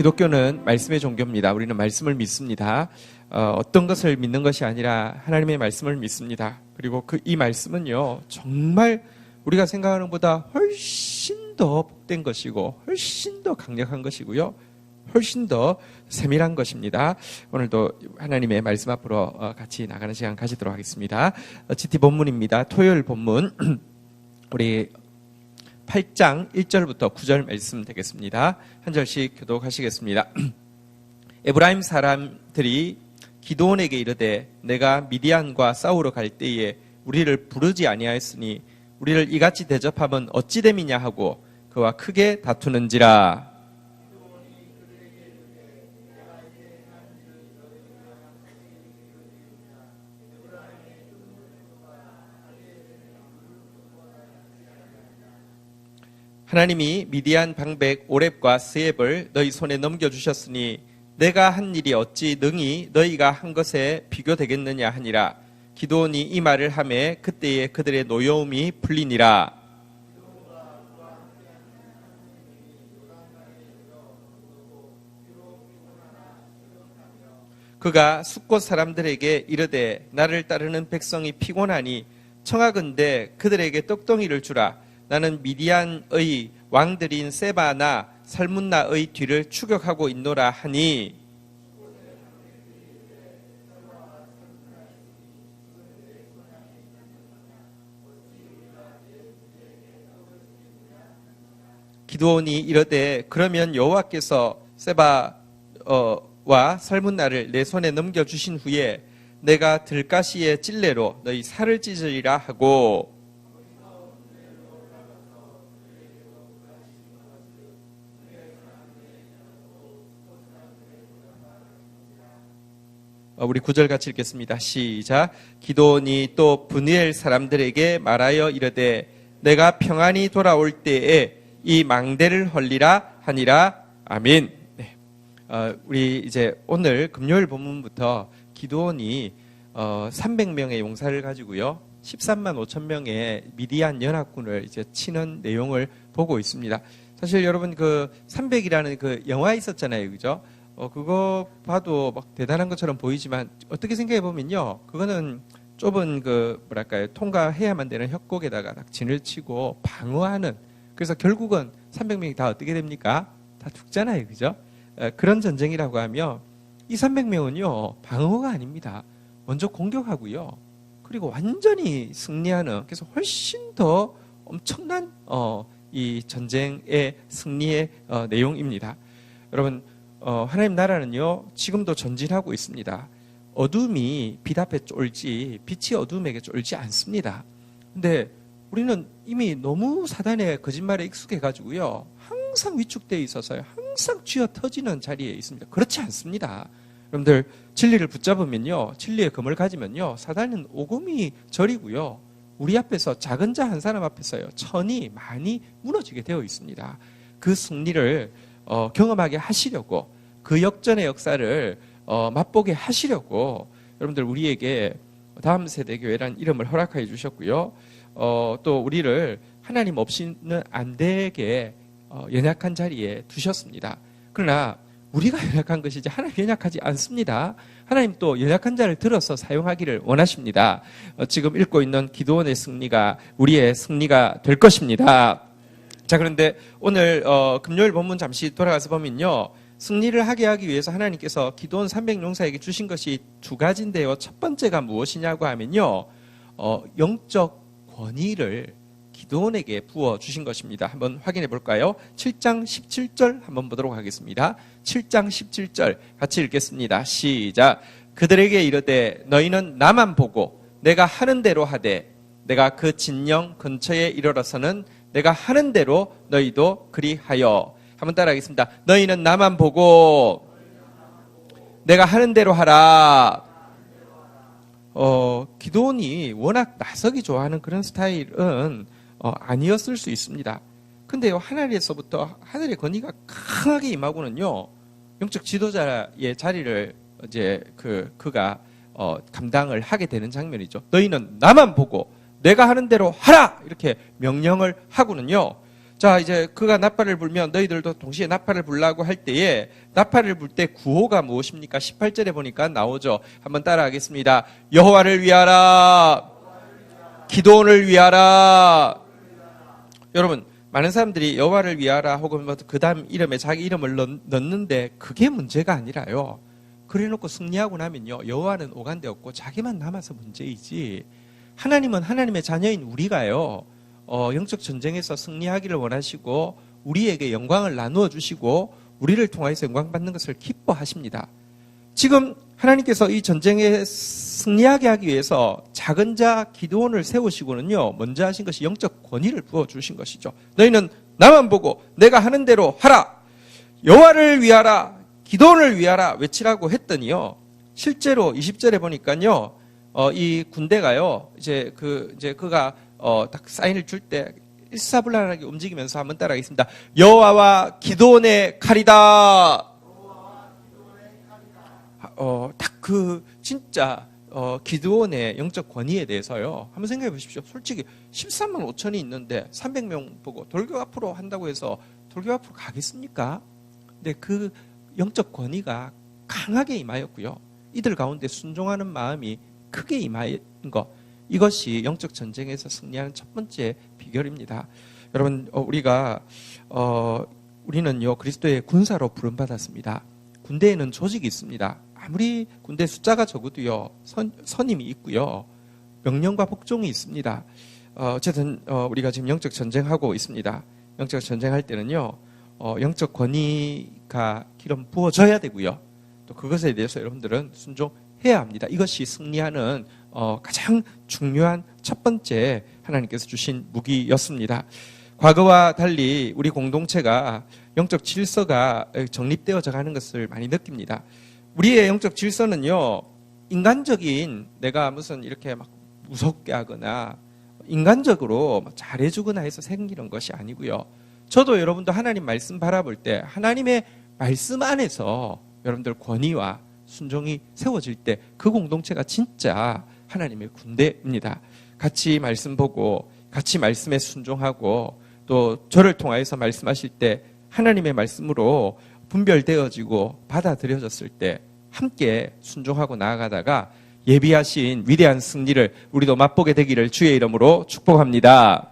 기독교는 말씀의 종교입니다. 우리는 말씀을 믿습니다. 어떤 것을 믿는 것이 아니라 하나님의 말씀을 믿습니다. 그리고 이 말씀은요, 정말 우리가 생각하는 것보다 훨씬 더 복된 것이고 훨씬 더 강력한 것이고요. 훨씬 더 세밀한 것입니다. 오늘도 하나님의 말씀 앞으로 같이 나가는 시간 가지도록 하겠습니다. GT 본문입니다. 토요일 본문 우리 8장 1절부터 9절 말씀 되겠습니다. 한 절씩 교독하시겠습니다. 에브라임 사람들이 기드온에게 이르되 내가 미디안과 싸우러 갈 때에 우리를 부르지 아니하였으니 우리를 이같이 대접하면 어찌 됨이냐 하고 그와 크게 다투는지라. 하나님이 미디안 방백 오렙과 스앱을 너희 손에 넘겨주셨으니 내가 한 일이 어찌 능히 너희가 한 것에 비교되겠느냐 하니라. 기드온이 이 말을 하매 그때에 그들의 노여움이 풀리니라. 그가 숫곳 사람들에게 이르되 나를 따르는 백성이 피곤하니 청하건대 그들에게 떡덩이를 주라. 나는 미디안의 왕들인 세바나 살문나의 뒤를 추격하고 있노라 하니 기드온이 이르되 그러면 여호와께서 세바와 살문나를 내 손에 넘겨주신 후에 내가 들가시의 찔레로 너희 살을 찢으리라 하고 우리 9절 같이 읽겠습니다. 시작. 기드온이 또 브니엘 사람들에게 말하여 이르되 내가 평안히 돌아올 때에 이 망대를 헐리라 하니라. 아멘. 네. 우리 이제 오늘 금요일 본문부터 기드온이 300명의 용사를 가지고요 13만 5천 명의 미디안 연합군을 이제 치는 내용을 보고 있습니다. 사실 여러분 그 300이라는 그 영화 있었잖아요, 그죠? 그거 봐도 막 대단한 것처럼 보이지만 어떻게 생각해 보면요, 그거는 좁은 통과해야만 되는 협곡에다가 딱 진을 치고 방어하는, 그래서 결국은 300명이 다 어떻게 됩니까? 다 죽잖아요, 그죠? 그런 전쟁이라고 하면 이 300명은요 방어가 아닙니다. 먼저 공격하고요, 그리고 완전히 승리하는, 그래서 훨씬 더 엄청난 이 전쟁의 승리의 내용입니다. 여러분, 하나님 나라는요 지금도 전진하고 있습니다. 어둠이 빛 앞에 쫄지 빛이 어둠에게 쫄지 않습니다. 근데 우리는 이미 너무 사단의 거짓말에 익숙해 가지고요 항상 위축되어 있어서요 항상 쥐어 터지는 자리에 있습니다. 그렇지 않습니다. 여러분들 진리를 붙잡으면요, 진리의 검을 가지면요 사단은 오금이 저리고요 우리 앞에서 작은 자 한 사람 앞에서요 천이 많이 무너지게 되어 있습니다. 그 승리를 경험하게 하시려고, 그 역전의 역사를 맛보게 하시려고 여러분들 우리에게 다음 세대 교회라는 이름을 허락해 주셨고요. 또 우리를 하나님 없이는 안 되게 연약한 자리에 두셨습니다. 그러나 우리가 연약한 것이지 하나님 연약하지 않습니다. 하나님 또 연약한 자를 들어서 사용하기를 원하십니다. 지금 읽고 있는 기드온의 승리가 우리의 승리가 될 것입니다. 자, 그런데 오늘 금요일 본문 잠시 돌아가서 보면요, 승리를 하게 하기 위해서 하나님께서 기드온 300용사에게 주신 것이 두 가지인데요. 첫 번째가 무엇이냐고 하면요, 영적 권위를 기드온에게 부어 주신 것입니다. 한번 확인해 볼까요? 7장 17절 한번 보도록 하겠습니다. 7장 17절 같이 읽겠습니다. 시작. 그들에게 이르되 너희는 나만 보고 내가 하는 대로 하되 내가 그 진영 근처에 이르러서는 내가 하는 대로 너희도 그리하여. 한번 따라하겠습니다. 너희는 나만 보고 내가 하는 대로 하라. 기드온이 워낙 나서기 좋아하는 그런 스타일은 아니었을 수 있습니다. 근데요, 하늘에서부터 하늘의 권위가 강하게 임하고는요, 영적 지도자의 자리를 이제 그가 감당을 하게 되는 장면이죠. 너희는 나만 보고 내가 하는 대로 하라! 이렇게 명령을 하고는요, 자, 이제 그가 나팔을 불면 너희들도 동시에 나팔을 불라고 할 때에 나팔을 불 때 구호가 무엇입니까? 18절에 보니까 나오죠. 한번 따라하겠습니다. 여호와를 위하라. 기도원을 위하라. 여러분, 많은 사람들이 여호와를 위하라 혹은 그 다음 이름에 자기 이름을 넣는데 그게 문제가 아니라요. 그래놓고 승리하고 나면요, 여호와는 오간데 없고 자기만 남아서 문제이지, 하나님은 하나님의 자녀인 우리가요, 영적 전쟁에서 승리하기를 원하시고 우리에게 영광을 나누어 주시고 우리를 통하여서 영광 받는 것을 기뻐하십니다. 지금 하나님께서 이 전쟁에 승리하게 하기 위해서 작은 자 기드온을 세우시고는요, 먼저 하신 것이 영적 권위를 부어주신 것이죠. 너희는 나만 보고 내가 하는 대로 하라. 여호와를 위하라. 기드온을 위하라 외치라고 했더니요, 실제로 20절에 보니까요, 이 군대가요, 이제 그가 딱 사인을 줄 때 일사불란하게 움직이면서 한번 따라하겠습니다. 여호와와 기드온의 칼이다. 딱 진짜 기드온의 영적 권위에 대해서요, 한번 생각해 보십시오. 솔직히 13만 5천이 있는데 300명 보고 돌교 앞으로 한다고 해서 돌교 앞으로 가겠습니까? 근데 그 영적 권위가 강하게 임하였고요, 이들 가운데 순종하는 마음이 크게 임하인 것, 이것이 영적 전쟁에서 승리하는 첫 번째 비결입니다. 여러분, 우리는요, 그리스도의 군사로 부름받았습니다. 군대에는 조직이 있습니다. 아무리 군대 숫자가 적어도요, 선임이 있고요, 명령과 복종이 있습니다. 어쨌든 우리가 지금 영적 전쟁하고 있습니다. 영적 전쟁할 때는요, 영적 권위가 기름 부어져야 되고요, 또 그것에 대해서 여러분들은 순종해야 합니다. 이것이 승리하는 가장 중요한 첫 번째 하나님께서 주신 무기였습니다. 과거와 달리 우리 공동체가 영적 질서가 정립되어져 가는 것을 많이 느낍니다. 우리의 영적 질서는요, 인간적인 내가 무슨 이렇게 막 무섭게 하거나 인간적으로 잘해주거나 해서 생기는 것이 아니고요, 저도 여러분도 하나님 말씀 바라볼 때 하나님의 말씀 안에서 여러분들 권위와 순종이 세워질 때 그 공동체가 진짜 하나님의 군대입니다. 같이 말씀 보고 같이 말씀에 순종하고 또 저를 통하여서 말씀하실 때 하나님의 말씀으로 분별되어지고 받아들여졌을 때 함께 순종하고 나아가다가 예비하신 위대한 승리를 우리도 맛보게 되기를 주의 이름으로 축복합니다.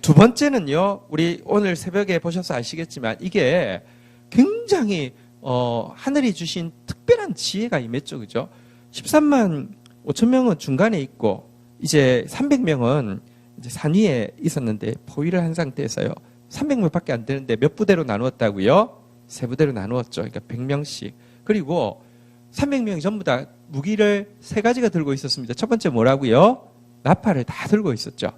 두 번째는요, 우리 오늘 새벽에 보셔서 아시겠지만 이게 굉장히 하늘이 주신 특별한 지혜가 임했죠. 그죠? 13만 5천 명은 중간에 있고 이제 300명은 이제 산 위에 있었는데 포위를 한 상태에서요, 300명밖에 안 되는데 몇 부대로 나누었다고요? 세 부대로 나누었죠. 그러니까 100명씩. 그리고 300명이 전부 다 무기를 세 가지가 들고 있었습니다. 첫 번째 뭐라고요? 나팔을 다 들고 있었죠.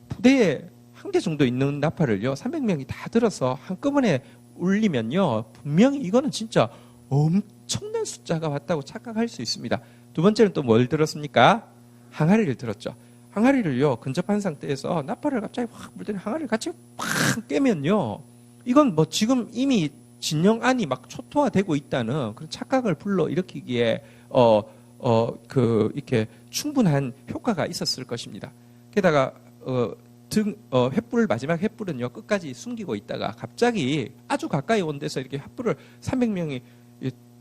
부대에 한 개 정도 있는 나팔을요, 300명이 다 들어서 한꺼번에 울리면요, 분명히 이거는 진짜 엄청난 숫자가 왔다고 착각할 수 있습니다. 두 번째는 또 뭘 들었습니까? 항아리를 들었죠. 항아리를요, 근접한 상태에서 나팔을 갑자기 확 불더니 항아리를 같이 확 깨면요, 이건 뭐 지금 이미 진영 안이 막 초토화되고 있다는 그런 착각을 불러일으키기에 이렇게 충분한 효과가 있었을 것입니다. 게다가 횃불, 마지막 횃불은요, 끝까지 숨기고 있다가 갑자기 아주 가까이 온 데서 이렇게 횃불을 300명이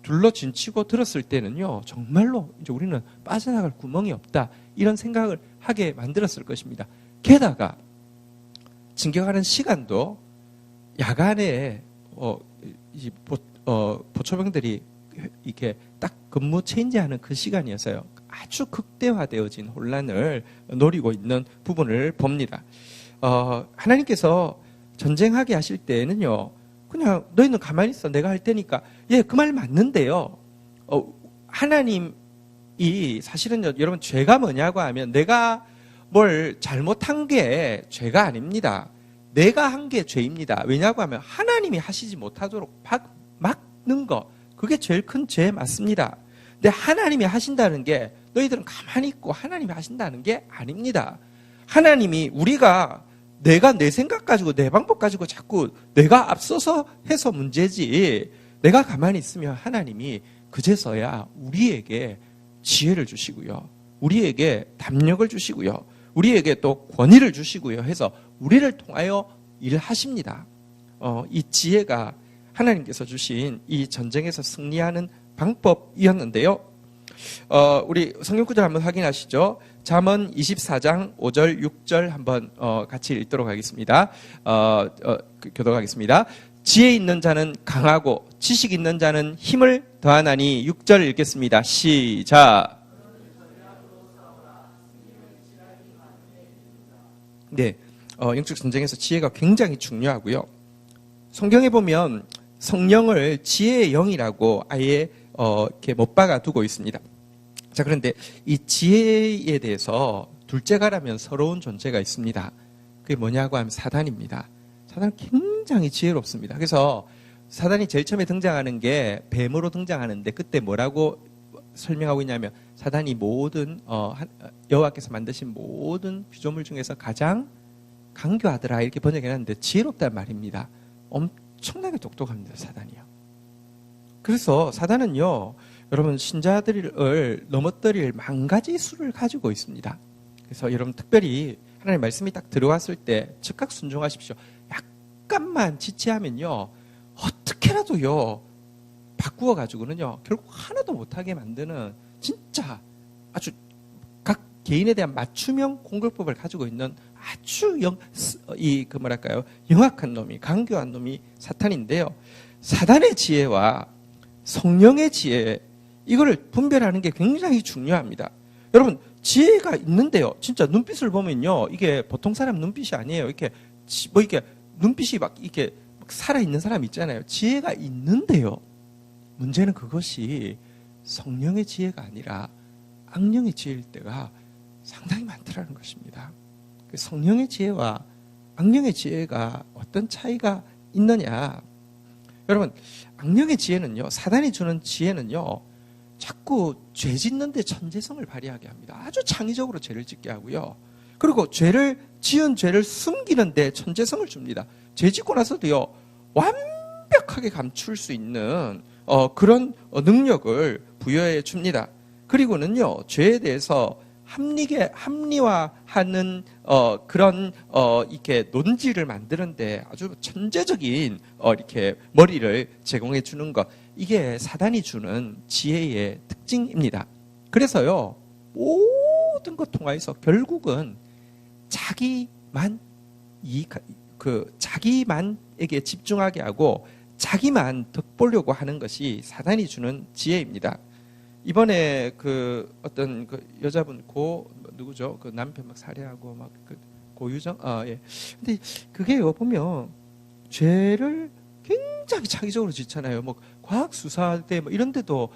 둘러진치고 들었을 때는요, 정말로 이제 우리는 빠져나갈 구멍이 없다, 이런 생각을 하게 만들었을 것입니다. 게다가 진격하는 시간도 야간에 보초병들이 이렇게 딱 근무 체인지하는 그 시간이어서요, 아주 극대화되어진 혼란을 노리고 있는 부분을 봅니다. 하나님께서 전쟁하게 하실 때는요, 그냥 너희는 가만히 있어, 내가 할 테니까. 예, 그 말 맞는데요, 하나님이 사실은요, 여러분, 죄가 뭐냐고 하면 내가 뭘 잘못한 게 죄가 아닙니다. 내가 한 게 죄입니다. 왜냐고 하면 하나님이 하시지 못하도록 막는 거, 그게 제일 큰 죄 맞습니다. 근데 하나님이 하신다는 게 너희들은 가만히 있고 하나님이 하신다는 게 아닙니다. 하나님이 내가 내 생각 가지고 내 방법 가지고 자꾸 내가 앞서서 해서 문제지, 내가 가만히 있으면 하나님이 그제서야 우리에게 지혜를 주시고요, 우리에게 담력을 주시고요, 우리에게 또 권위를 주시고요 해서 우리를 통하여 일하십니다. 이 지혜가 하나님께서 주신 이 전쟁에서 승리하는 방법이었는데요. 우리 성경 구절 한번 확인하시죠. 잠언 24장 5절 6절 한번 같이 읽도록 하겠습니다. 교독하겠습니다. 지혜 있는 자는 강하고 지식 있는 자는 힘을 더하나니 6절 읽겠습니다. 시작. 네, 영적 전쟁에서 지혜가 굉장히 중요하고요. 성경에 보면 성령을 지혜의 영이라고 아예 이렇게 못 박아 두고 있습니다. 자, 그런데 이 지혜에 대해서 둘째가라면 서러운 존재가 있습니다. 그게 뭐냐고 하면 사단입니다. 사단은 굉장히 지혜롭습니다. 그래서 사단이 제일 처음에 등장하는 게 뱀으로 등장하는데 그때 뭐라고 설명하고 있냐면 사단이 모든 여호와께서 만드신 모든 피조물 중에서 가장 강교하더라 이렇게 번역해놨는데 지혜롭다는 말입니다. 엄청나게 똑똑합니다. 사단이요. 그래서 사단은요, 여러분 신자들을 넘어뜨릴 만 가지 수를 가지고 있습니다. 그래서 여러분 특별히 하나님 말씀이 딱 들어왔을 때 즉각 순종하십시오. 약간만 지체하면요 어떻게라도요 바꾸어 가지고는요 결국 하나도 못하게 만드는 진짜 아주 각 개인에 대한 맞춤형 공격법을 가지고 있는 아주 영악한 놈이, 강교한 놈이 사탄인데요. 사단의 지혜와 성령의 지혜, 이거를 분별하는 게 굉장히 중요합니다. 여러분, 지혜가 있는데요. 진짜 눈빛을 보면요. 이게 보통 사람 눈빛이 아니에요. 이렇게, 이렇게 눈빛이 이렇게 살아있는 사람 있잖아요. 지혜가 있는데요. 문제는 그것이 성령의 지혜가 아니라 악령의 지혜일 때가 상당히 많더라는 것입니다. 성령의 지혜와 악령의 지혜가 어떤 차이가 있느냐. 여러분, 악령의 지혜는요, 사단이 주는 지혜는요, 자꾸 죄 짓는 데 천재성을 발휘하게 합니다. 아주 창의적으로 죄를 짓게 하고요. 그리고 지은 죄를 숨기는 데 천재성을 줍니다. 죄 짓고 나서도요, 완벽하게 감출 수 있는 그런 능력을 부여해 줍니다. 그리고는요, 죄에 대해서 합리화하는 그런 이렇게 논지를 만드는데 아주 천재적인 이렇게 머리를 제공해 주는 것, 이게 사단이 주는 지혜의 특징입니다. 그래서요 모든 것 통하여서 결국은 자기만에게 집중하게 하고 자기만 덕보려고 하는 것이 사단이 주는 지혜입니다. 이번에 어떤 여자분 누구죠? 그 남편 막 살해하고 막 고유정? 예. 근데 그게요, 보면 죄를 굉장히 창의적으로 짓잖아요. 뭐 과학 수사할 때 뭐 이런 데도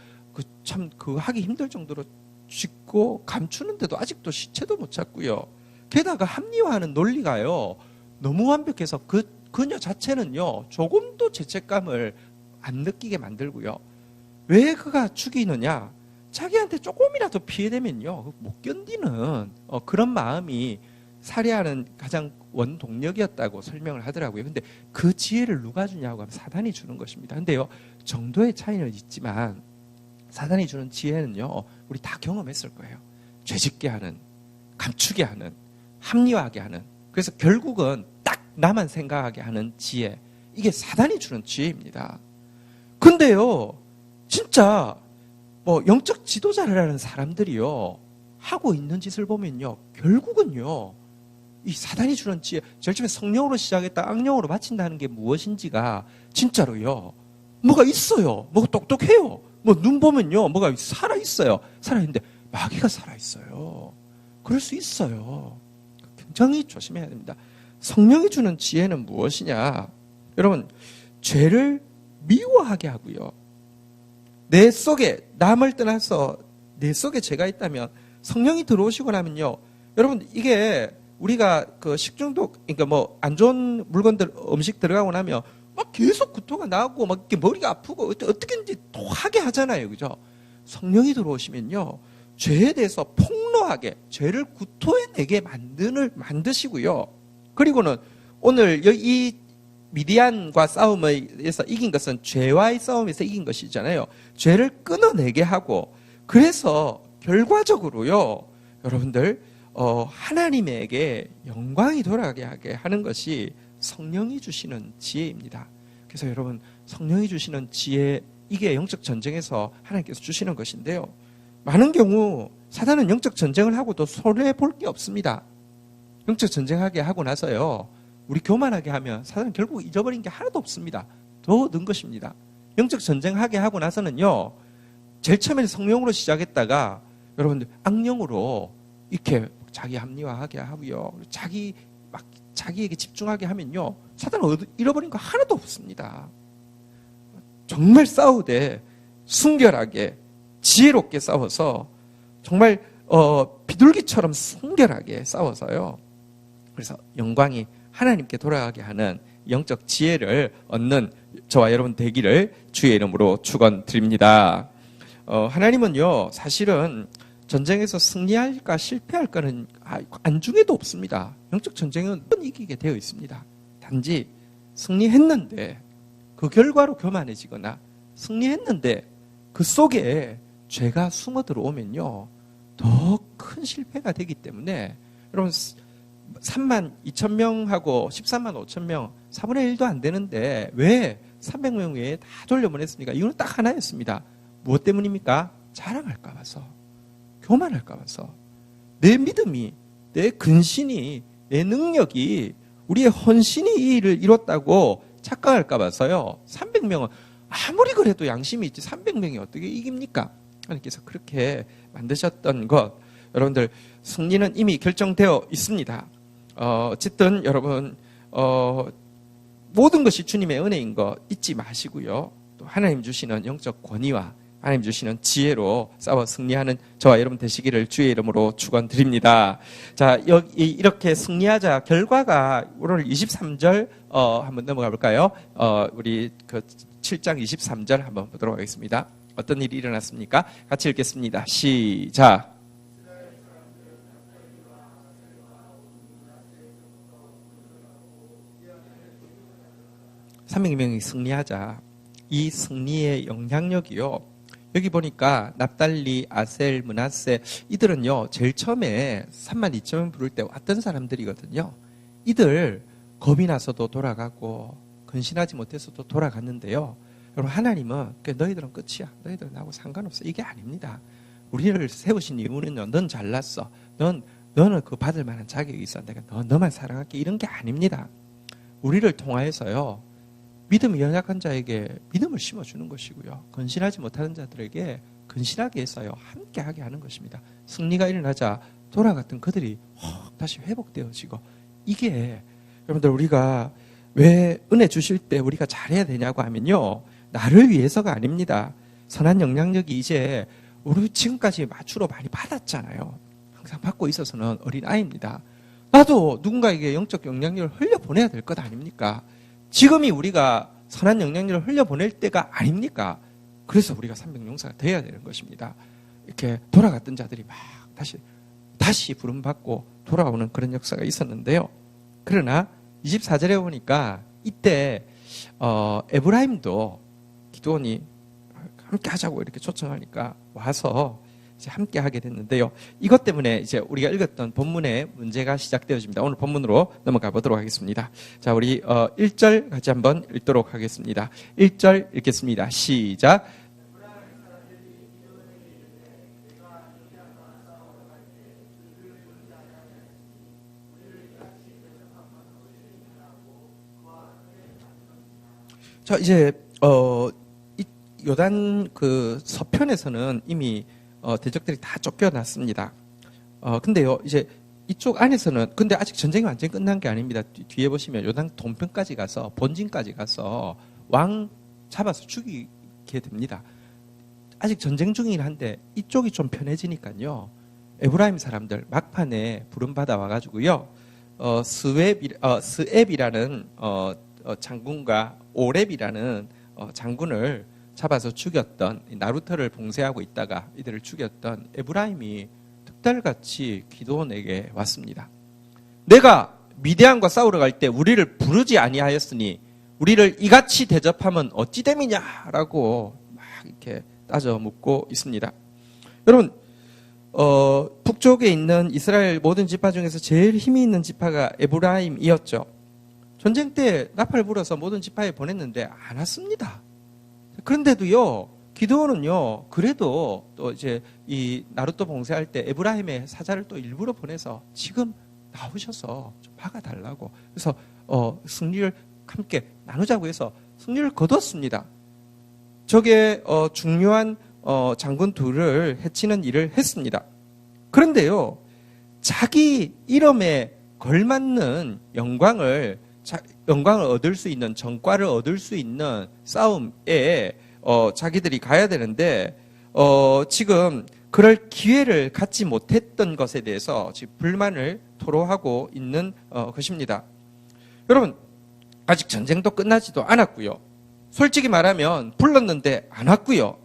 참 하기 힘들 정도로 짓고 감추는데도 아직도 시체도 못 찾고요. 게다가 합리화하는 논리가요, 너무 완벽해서 그녀 자체는요, 조금도 죄책감을 안 느끼게 만들고요. 왜 그가 죽이느냐? 자기한테 조금이라도 피해되면요 못 견디는 그런 마음이 살해하는 가장 원동력이었다고 설명을 하더라고요. 근데 그 지혜를 누가 주냐고 하면 사단이 주는 것입니다. 근데요, 정도의 차이는 있지만 사단이 주는 지혜는요, 우리 다 경험했을 거예요. 죄짓게 하는, 감추게 하는, 합리화하게 하는, 그래서 결국은 딱 나만 생각하게 하는 지혜, 이게 사단이 주는 지혜입니다. 근데요, 진짜 영적 지도자라는 사람들이요 하고 있는 짓을 보면요, 결국은요 이 사단이 주는 지혜, 제일 처음에 성령으로 시작했다 악령으로 마친다는 게 무엇인지가 진짜로요 뭐가 있어요. 뭐가 똑똑해요. 뭐 눈 보면요 뭐가 살아있어요. 살아있는데 마귀가 살아있어요. 그럴 수 있어요. 굉장히 조심해야 됩니다. 성령이 주는 지혜는 무엇이냐? 여러분, 죄를 미워하게 하고요, 내 속에, 남을 떠나서 내 속에 죄가 있다면 성령이 들어오시고 나면요, 여러분, 이게 우리가 식중독, 그러니까 뭐 안 좋은 물건들, 음식 들어가고 나면 막 계속 구토가 나고 막 이렇게 머리가 아프고 어떻게든지 토하게 하잖아요. 그죠? 성령이 들어오시면요, 죄에 대해서 폭로하게, 죄를 구토해내게 만드시고요. 그리고는 오늘 이 미디안과 싸움에서 이긴 것은 죄와의 싸움에서 이긴 것이잖아요. 죄를 끊어내게 하고, 그래서 결과적으로요, 여러분들 하나님에게 영광이 돌아가게 하는 것이 성령이 주시는 지혜입니다. 그래서 여러분, 성령이 주시는 지혜, 이게 영적 전쟁에서 하나님께서 주시는 것인데요. 많은 경우 사단은 영적 전쟁을 하고도 손해 볼 게 없습니다. 영적 전쟁하게 하고 나서요, 우리 교만하게 하면 사단은 결국 잊어버린 게 하나도 없습니다. 더 는 것입니다. 영적 전쟁하게 하고 나서는요, 제일 처음에는 성령으로 시작했다가 여러분들 악령으로 이렇게 자기 합리화하게 하고요, 자기에게 집중하게 하면요, 사단은 잃어버린 거 하나도 없습니다. 정말 싸우되 순결하게 지혜롭게 싸워서 정말 비둘기처럼 순결하게 싸워서요, 그래서 영광이 하나님께 돌아가게 하는 영적 지혜를 얻는 저와 여러분 되기를 주의 이름으로 축원드립니다. 하나님은요, 사실은 전쟁에서 승리할까 실패할까는 안중에도 없습니다. 영적 전쟁은 이기게 되어 있습니다. 단지 승리했는데 그 결과로 교만해지거나 승리했는데 그 속에 죄가 숨어 들어오면요, 더 큰 실패가 되기 때문에 여러분, 3만 2천 명하고 13만 5천 명 4분의 1도 안 되는데 왜 300명 외에 다 돌려보냈습니까? 이유는 딱 하나였습니다. 무엇 때문입니까? 자랑할까 봐서, 교만할까 봐서, 내 믿음이, 내 근신이, 내 능력이, 우리의 헌신이 이 일을 이뤘다고 착각할까 봐서요. 300명은 아무리 그래도 양심이 있지 300명이 어떻게 이깁니까? 하나님께서 그렇게 만드셨던 것, 여러분들 승리는 이미 결정되어 있습니다. 어쨌든 여러분, 모든 것이 주님의 은혜인 거 잊지 마시고요. 또 하나님 주시는 영적 권위와 하나님 주시는 지혜로 싸워 승리하는 저와 여러분 되시기를 주의 이름으로 축원드립니다. 자, 이렇게 승리하자 결과가 오늘 23절 한번 넘어가 볼까요? 우리 그 7장 23절 한번 보도록 하겠습니다. 어떤 일이 일어났습니까? 같이 읽겠습니다. 시작. 300명이 승리하자. 이 승리의 영향력이요, 여기 보니까 납달리, 아셀, 므낫세, 이들은요 제일 처음에 3만 2천 명 부를 때 왔던 사람들이거든요. 이들 겁이 나서도 돌아가고 근신하지 못해서도 돌아갔는데요, 여러분, 하나님은 너희들은 끝이야, 너희들은 나하고 상관없어, 이게 아닙니다. 우리를 세우신 이유는요, 넌 잘났어, 너는 그 받을 만한 자격이 있어, 내가 너만 사랑할게, 이런 게 아닙니다. 우리를 통하여서요, 믿음이 연약한 자에게 믿음을 심어주는 것이고요, 근신하지 못하는 자들에게 근신하게 해서요 함께하게 하는 것입니다. 승리가 일어나자 돌아갔던 그들이 다시 회복되어지고, 이게 여러분들, 우리가 왜 은혜 주실 때 우리가 잘해야 되냐고 하면요, 나를 위해서가 아닙니다. 선한 영향력이 이제 우리 지금까지 마주로 많이 받았잖아요. 항상 받고 있어서는 어린아이입니다. 나도 누군가에게 영적 영향력을 흘려보내야 될 것 아닙니까? 지금이 우리가 선한 영향력을 흘려보낼 때가 아닙니까? 그래서 우리가 300용사가 되어야 되는 것입니다. 이렇게 돌아갔던 자들이 막 다시 부름받고 돌아오는 그런 역사가 있었는데요. 그러나 24절에 보니까 이때 에브라임도 기드온이 함께 하자고 이렇게 초청하니까 와서 이제 함께 하게 됐는데요. 이것 때문에 이제 우리가 읽었던 본문의 문제가 시작되어집니다. 오늘 본문으로 넘어가 보도록 하겠습니다. 자, 우리 1절 같이 한번 읽도록 하겠습니다. 1절 읽겠습니다. 시작. 자, 이제 요단 그 서편에서는 이미 대적들이 다 쫓겨났습니다. 근데요, 이제 이쪽 안에서는, 근데 아직 전쟁이 완전히 끝난 게 아닙니다. 뒤에 보시면 요단 동편까지 가서, 본진까지 가서 왕 잡아서 죽이게 됩니다. 아직 전쟁 중이긴 한데 이쪽이 좀 편해지니까요, 에브라임 사람들 막판에 부름받아 와가지고요, 스앱이라는 장군과 오렙이라는 장군을 잡아서 죽였던, 나루터를 봉쇄하고 있다가 이들을 죽였던 에브라임이 득달같이 기드온에게 왔습니다. 내가 미디안과 싸우러 갈 때 우리를 부르지 아니하였으니 우리를 이같이 대접하면 어찌 됨이냐라고 막 이렇게 따져 묻고 있습니다. 여러분, 북쪽에 있는 이스라엘 모든 지파 중에서 제일 힘이 있는 지파가 에브라임이었죠. 전쟁 때 나팔 불어서 모든 지파에 보냈는데 안 왔습니다. 그런데도요, 기드온은요, 그래도 또 이제 이 나루토 봉쇄할 때 에브라임의 사자를 또 일부러 보내서 지금 나오셔서 좀 막아달라고. 그래서 승리를 함께 나누자고 해서 승리를 거뒀습니다. 저게 중요한 장군 둘을 해치는 일을 했습니다. 그런데요, 자기 이름에 걸맞는 영광을 얻을 수 있는, 정과를 얻을 수 있는 싸움에 자기들이 가야 되는데 지금 그럴 기회를 갖지 못했던 것에 대해서 지금 불만을 토로하고 있는 것입니다. 여러분, 아직 전쟁도 끝나지도 않았고요. 솔직히 말하면 불렀는데 안 왔고요.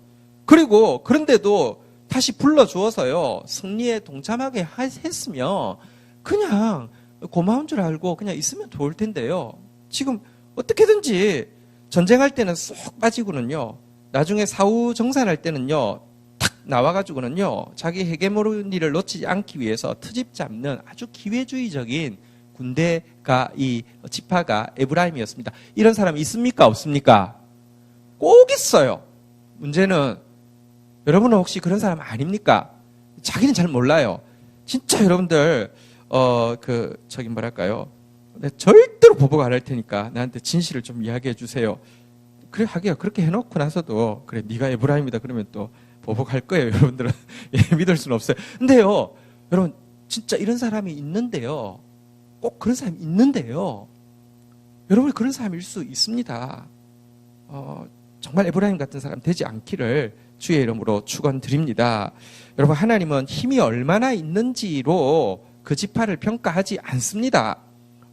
그리고 그런데도 다시 불러주어서요, 승리에 동참하게 했으면 그냥 고마운 줄 알고 그냥 있으면 좋을 텐데요. 지금 어떻게든지 전쟁할 때는 쏙 빠지고는요, 나중에 사후 정산할 때는요, 탁 나와가지고는요, 자기 헤게모니를 놓치지 않기 위해서 트집 잡는 아주 기회주의적인 군대가, 이 지파가 에브라임이었습니다. 이런 사람이 있습니까? 없습니까? 꼭 있어요. 문제는 여러분은 혹시 그런 사람 아닙니까? 자기는 잘 몰라요. 진짜 여러분들 내가 절대로 보복 안 할 테니까 나한테 진실을 좀 이야기해 주세요. 그래, 하기야 그렇게 해놓고 나서도 그래, 네가 에브라임이다 그러면 또 보복할 거예요. 여러분들은 믿을 수는 없어요. 근데요, 여러분 진짜 이런 사람이 있는데요, 꼭 그런 사람이 있는데요, 여러분 그런 사람일 수 있습니다. 정말 에브라임 같은 사람 되지 않기를 주의 이름으로 축원드립니다. 여러분, 하나님은 힘이 얼마나 있는지로 그 지파를 평가하지 않습니다.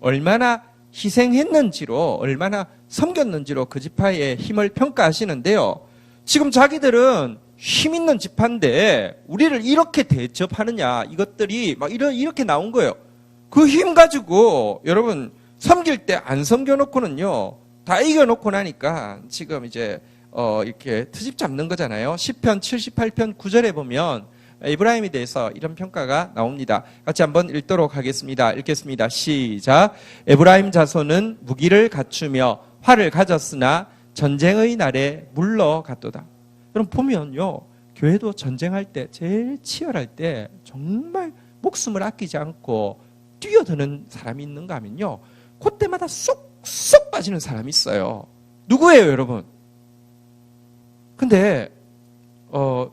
얼마나 희생했는지로, 얼마나 섬겼는지로 그 지파의 힘을 평가하시는데요. 지금 자기들은 힘 있는 지파인데 우리를 이렇게 대접하느냐, 이것들이 막 이렇게 나온 거예요. 그 힘 가지고 여러분 섬길 때 안 섬겨놓고는요, 다 이겨놓고 나니까 지금 이제 이렇게 트집 잡는 거잖아요. 시편 78편 9절에 보면 에브라임에 대해서 이런 평가가 나옵니다. 같이 한번 읽도록 하겠습니다. 읽겠습니다. 시작. 에브라임 자손은 무기를 갖추며 활을 가졌으나 전쟁의 날에 물러갔도다. 여러분 보면요, 교회도 전쟁할 때, 제일 치열할 때 정말 목숨을 아끼지 않고 뛰어드는 사람이 있는가 하면요, 그때마다 쏙쏙 빠지는 사람이 있어요. 누구예요, 여러분? 근데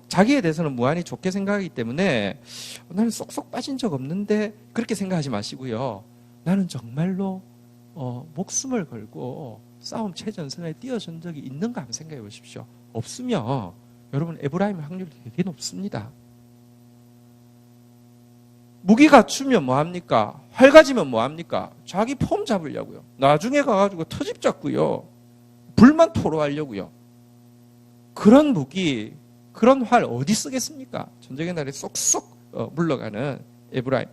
자기에 대해서는 무한히 좋게 생각하기 때문에 나는 쏙쏙 빠진 적 없는데 그렇게 생각하지 마시고요. 나는 정말로 목숨을 걸고 싸움 최전선에 뛰어준 적이 있는가 한번 생각해 보십시오. 없으면 여러분 에브라임의 확률이 되게 높습니다. 무기 갖추면 뭐합니까? 활 가지면 뭐합니까? 자기 폼 잡으려고요. 나중에 가가지고 터집 잡고요, 불만 토로하려고요. 그런 무기, 그런 활 어디 쓰겠습니까? 전쟁의 날에 쏙쏙 물러가는 에브라임.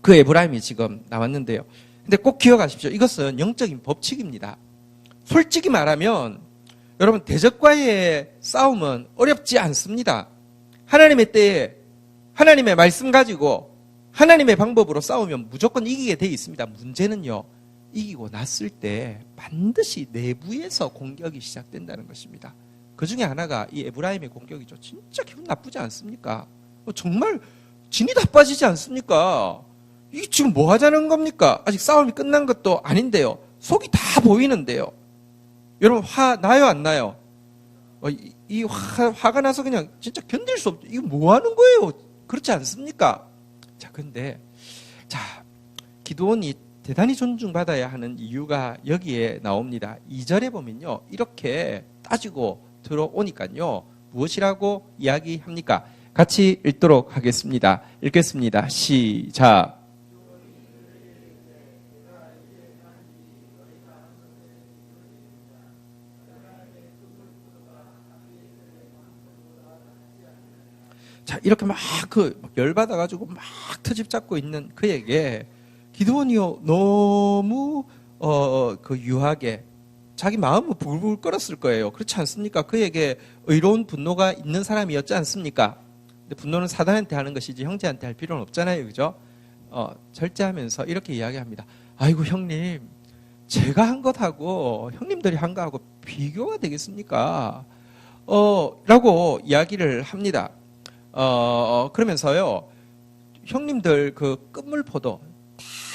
그 에브라임이 지금 나왔는데요. 근데 꼭 기억하십시오. 이것은 영적인 법칙입니다. 솔직히 말하면 여러분, 대적과의 싸움은 어렵지 않습니다. 하나님의 때에 하나님의 말씀 가지고 하나님의 방법으로 싸우면 무조건 이기게 돼 있습니다. 문제는요, 이기고 났을 때 반드시 내부에서 공격이 시작된다는 것입니다. 그 중에 하나가 이 에브라임의 공격이죠. 진짜 기분 나쁘지 않습니까? 정말 진이 다 빠지지 않습니까? 이게 지금 뭐 하자는 겁니까? 아직 싸움이 끝난 것도 아닌데요. 속이 다 보이는데요. 여러분, 화 나요, 안 나요? 화가 나서 그냥 진짜 견딜 수 없죠. 이거 뭐 하는 거예요? 그렇지 않습니까? 자, 근데 기드온이 대단히 존중받아야 하는 이유가 여기에 나옵니다. 2절에 보면요, 이렇게 따지고 들어오니까요, 무엇이라고 이야기합니까? 같이 읽도록 하겠습니다. 읽겠습니다. 시작. 자, 이렇게 막 열받아가지고 막 트집 잡고 있는 그에게 기드온이요, 너무 유하게 자기 마음은 불불 끓었을 거예요. 그렇지 않습니까? 그에게 의로운 분노가 있는 사람이었지 않습니까? 근데 분노는 사단한테 하는 것이지 형제한테 할 필요는 없잖아요, 그죠? 절제하면서 이렇게 이야기합니다. 아이고 형님, 제가 한 것하고 형님들이 한 거하고 비교가 되겠습니까? 라고 이야기를 합니다. 그러면서요, 형님들 그 끝물 포도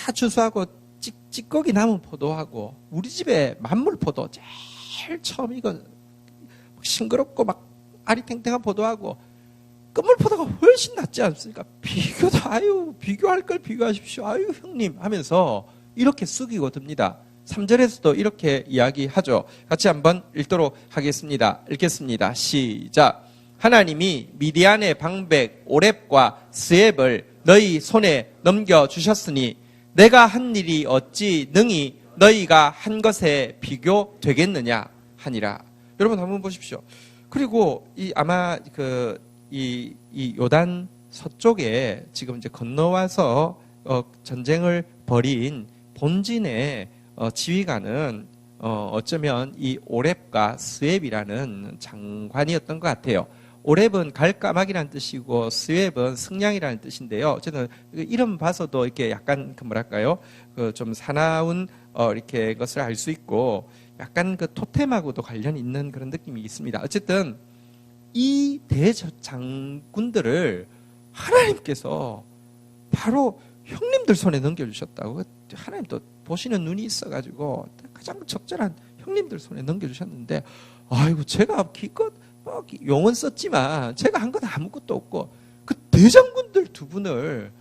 다 주수하고 찌꺼기 남은 포도하고 우리 집에 만물 포도 제일 처음 이거 싱그럽고 막 아리탱탱한 포도하고 끝물 포도가 훨씬 낫지 않습니까? 비교할 걸 비교하십시오. 아유 형님 하면서 이렇게 숙이고 듭니다. 3절에서도 이렇게 이야기하죠. 같이 한번 읽도록 하겠습니다. 읽겠습니다. 시작. 하나님이 미디안의 방백 오렙과 스앱을 너희 손에 넘겨주셨으니 내가 한 일이 어찌 능히 너희가 한 것에 비교되겠느냐 하니라. 여러분 한번 보십시오. 그리고 아마 이 요단 서쪽에 지금 이제 건너와서 전쟁을 벌인 본진의 지휘관은 어쩌면 이 오렙과 스웹이라는 장관이었던 것 같아요. 오렙은 갈까마귀라는 뜻이고 스웹은 승냥이라는 뜻인데요. 저는 이름 봐서도 이렇게 약간 좀 사나운 이렇게 것을 알 수 있고 약간 그 토템하고도 관련이 있는 그런 느낌이 있습니다. 어쨌든 이 대장군들을 하나님께서 바로 형님들 손에 넘겨주셨다고. 하나님 또 보시는 눈이 있어가지고 가장 적절한 형님들 손에 넘겨주셨는데, 아이고 제가 기껏 용은 썼지만 제가 한 건 아무것도 없고 그 대장군들 두 분을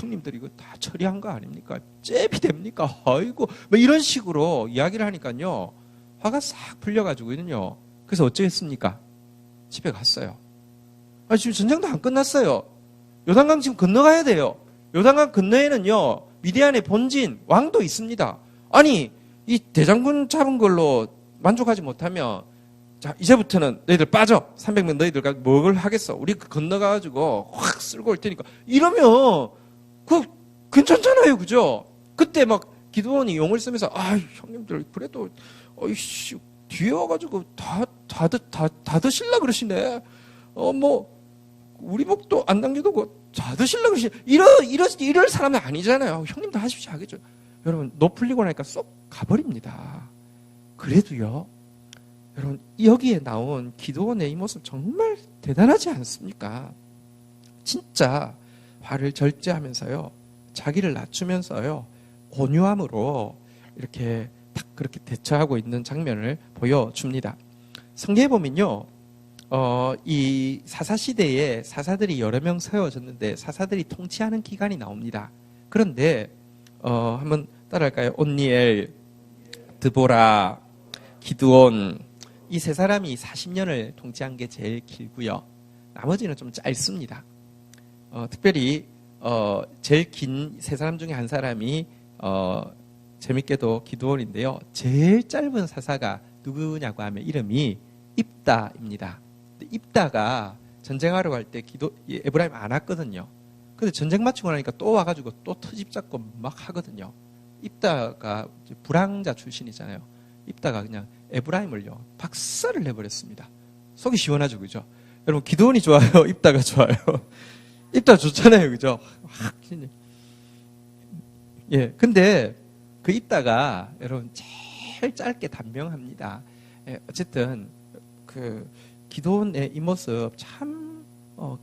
형님들 이거 다 처리한 거 아닙니까? 잽이 됩니까? 아이고 뭐 이런 식으로 이야기를 하니까요 화가 싹 풀려가지고는요. 그래서 어쩌겠습니까? 집에 갔어요. 지금 전쟁도 안 끝났어요. 요단강 지금 건너가야 돼요. 요단강 건너에는요 미디안의 본진 왕도 있습니다. 아니 이 대장군 잡은 걸로 만족하지 못하면 자 이제부터는 너희들 빠져. 300명 너희들과 뭘 하겠어. 우리 건너가가지고 확 쓸고 올 테니까. 이러면 괜찮잖아요. 그죠? 그때 막 기드온이 용을 쓰면서 형님들 그래도 뒤에 와가지고 다 드실라 그러시네. 우리 목도 안 남겨두고 다 드실라 그러시네. 이럴 사람은 아니잖아요. 형님도 하십시오 하겠죠. 여러분 노 풀리고 나니까 쏙 가버립니다. 그래도요. 여러분 여기에 나온 기드온의 이 모습 정말 대단하지 않습니까? 진짜 화를 절제하면서요. 자기를 낮추면서요. 온유함으로 이렇게 딱 그렇게 대처하고 있는 장면을 보여줍니다. 성경에 보면요. 이 사사시대에 사사들이 여러 명 세워졌는데 사사들이 통치하는 기간이 나옵니다. 그런데 한번 따라할까요? 온니엘, 드보라, 기드온 이 세 사람이 40년을 통치한 게 제일 길고요. 나머지는 좀 짧습니다. 특별히 제일 긴 세 사람 중에 한 사람이 재밌게도 기드온인데요. 제일 짧은 사사가 누구냐고 하면 이름이 입다입니다. 입다가 전쟁하러 갈 때 에브라임 안 왔거든요. 근데 전쟁 마치고 나니까 또 와가지고 또 트집 잡고 막 하거든요. 입다가 불황자 출신이잖아요. 입다가 그냥 에브라임을요 박살을 내버렸습니다. 속이 시원하죠, 그죠? 여러분 기드온이 좋아요, 입다가 좋아요? 입다 좋잖아요, 그죠? 예, 근데 그 입다가 여러분 제일 짧게 단명합니다. 예, 어쨌든 그 기드온의 이 모습 참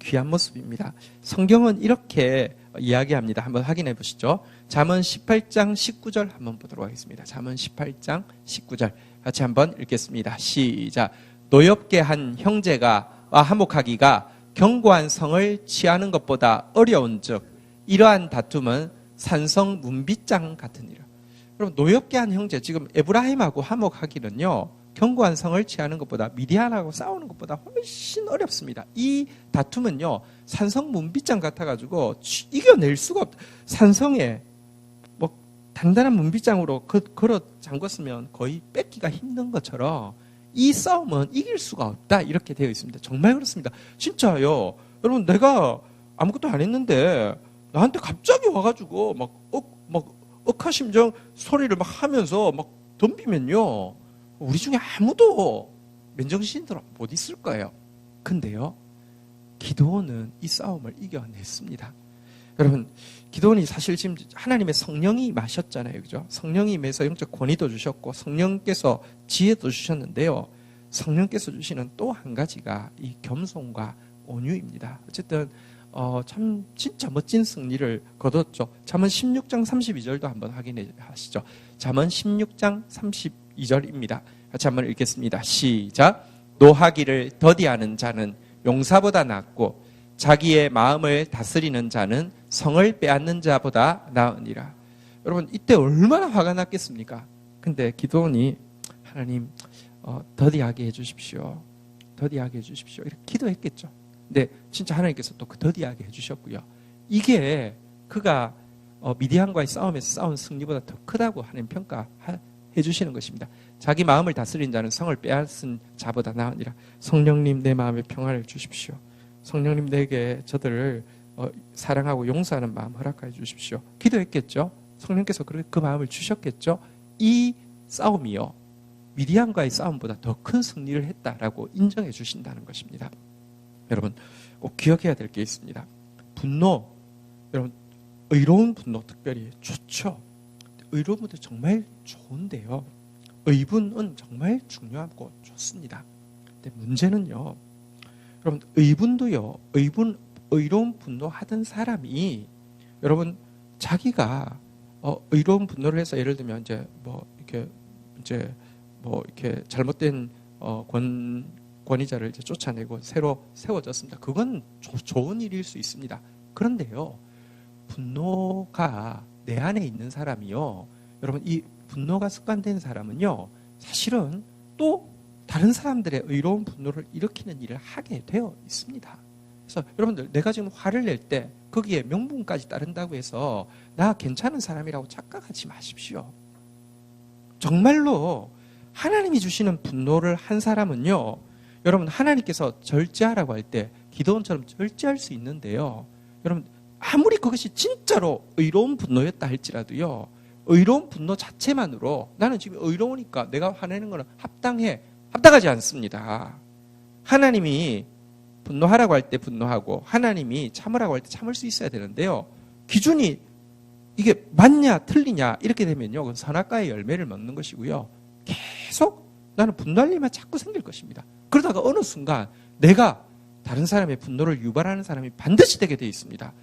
귀한 모습입니다. 성경은 이렇게 이야기합니다. 한번 확인해 보시죠. 잠언 18장 19절 한번 보도록 하겠습니다. 잠언 18장 19절 같이 한번 읽겠습니다. 시작. 노엽게 한 형제가 화목하기가 견고한 성을 취하는 것보다 어려운즉 이러한 다툼은 산성 문빗장 같으니라. 여러분 노엽게 한 형제 지금 에브라임하고 화목하기는요. 견고한 성을 취하는 것보다 미디안하고 싸우는 것보다 훨씬 어렵습니다. 이 다툼은요. 산성 문빗장 같아가지고 이겨낼 수가 없다. 산성에 단단한 문빗장으로 걸어 잠궜으면 거의 뺏기가 힘든 것처럼 이 싸움은 이길 수가 없다. 이렇게 되어 있습니다. 정말 그렇습니다. 진짜요. 여러분 내가 아무것도 안 했는데 나한테 갑자기 와가지고 억하심정 소리를 막 하면서 막 덤비면요. 우리 중에 아무도 맨정신으로 못 있을 거예요. 근데요. 기드온은 이 싸움을 이겨냈습니다. 여러분, 기도원이 사실 지금 하나님의 성령이 마셨잖아요. 그죠? 성령이 임해서 영적 권위도 주셨고 성령께서 지혜도 주셨는데요. 성령께서 주시는 또 한 가지가 이 겸손과 온유입니다. 어쨌든 참 진짜 멋진 승리를 거뒀죠. 잠언 16장 32절도 한번 확인해 하시죠. 잠언 16장 32절입니다. 같이 한번 읽겠습니다. 시작. 노하기를 더디하는 자는 용사보다 낫고 자기의 마음을 다스리는 자는 성을 빼앗는 자보다 나으니라. 여러분, 이때 얼마나 화가 났겠습니까? 근데 기도원이 하나님 더디하게 해주십시오. 더디하게 해주십시오. 이렇게 기도했겠죠. 근데 진짜 하나님께서 또 그 더디하게 해주셨고요. 이게 그가 미디안과의 싸움에서 싸운 승리보다 더 크다고 하나님 평가해 주시는 것입니다. 자기 마음을 다스린 자는 성을 빼앗은 자보다 나으니라. 성령님, 내 마음에 평안을 주십시오. 성령님, 내게 저들을 사랑하고 용서하는 마음 허락해 주십시오. 기도했겠죠. 성령께서 그 마음을 주셨겠죠. 이 싸움이요, 미디안과의 싸움보다 더 큰 승리를 했다라고 인정해 주신다는 것입니다. 여러분, 꼭 기억해야 될 게 있습니다. 분노, 여러분, 의로운 분노 특별히 좋죠. 의로운 분도 정말 좋은데요, 의분은 정말 중요하고 좋습니다. 근데 문제는요, 여러분, 의분도요, 의로운 분노하던 사람이 여러분 자기가 의로운 분노를 해서 예를 들면 이렇게 잘못된 권위자를 이제 쫓아내고 새로 세워졌습니다. 그건 좋은 일일 수 있습니다. 그런데요, 분노가 내 안에 있는 사람이요, 여러분, 이 분노가 습관된 사람은요, 사실은 또 다른 사람들의 의로운 분노를 일으키는 일을 하게 되어 있습니다. 그래서 여러분들, 내가 지금 화를 낼 때 거기에 명분까지 따른다고 해서 나 괜찮은 사람이라고 착각하지 마십시오. 정말로 하나님이 주시는 분노를 한 사람은요, 여러분, 하나님께서 절제하라고 할 때 기도원처럼 절제할 수 있는데요, 여러분, 아무리 그것이 진짜로 의로운 분노였다 할지라도요, 의로운 분노 자체만으로 나는 지금 의로우니까 내가 화내는 거는 합당하지 않습니다. 하나님이 분노하라고 할 때 분노하고 하나님이 참으라고 할 때 참을 수 있어야 되는데요, 기준이 이게 맞냐 틀리냐 이렇게 되면요, 그건 선악과의 열매를 먹는 것이고요, 계속 나는 분노할 일만 자꾸 생길 것입니다. 그러다가 어느 순간 내가 다른 사람의 분노를 유발하는 사람이 반드시 되게 되어 있습니다.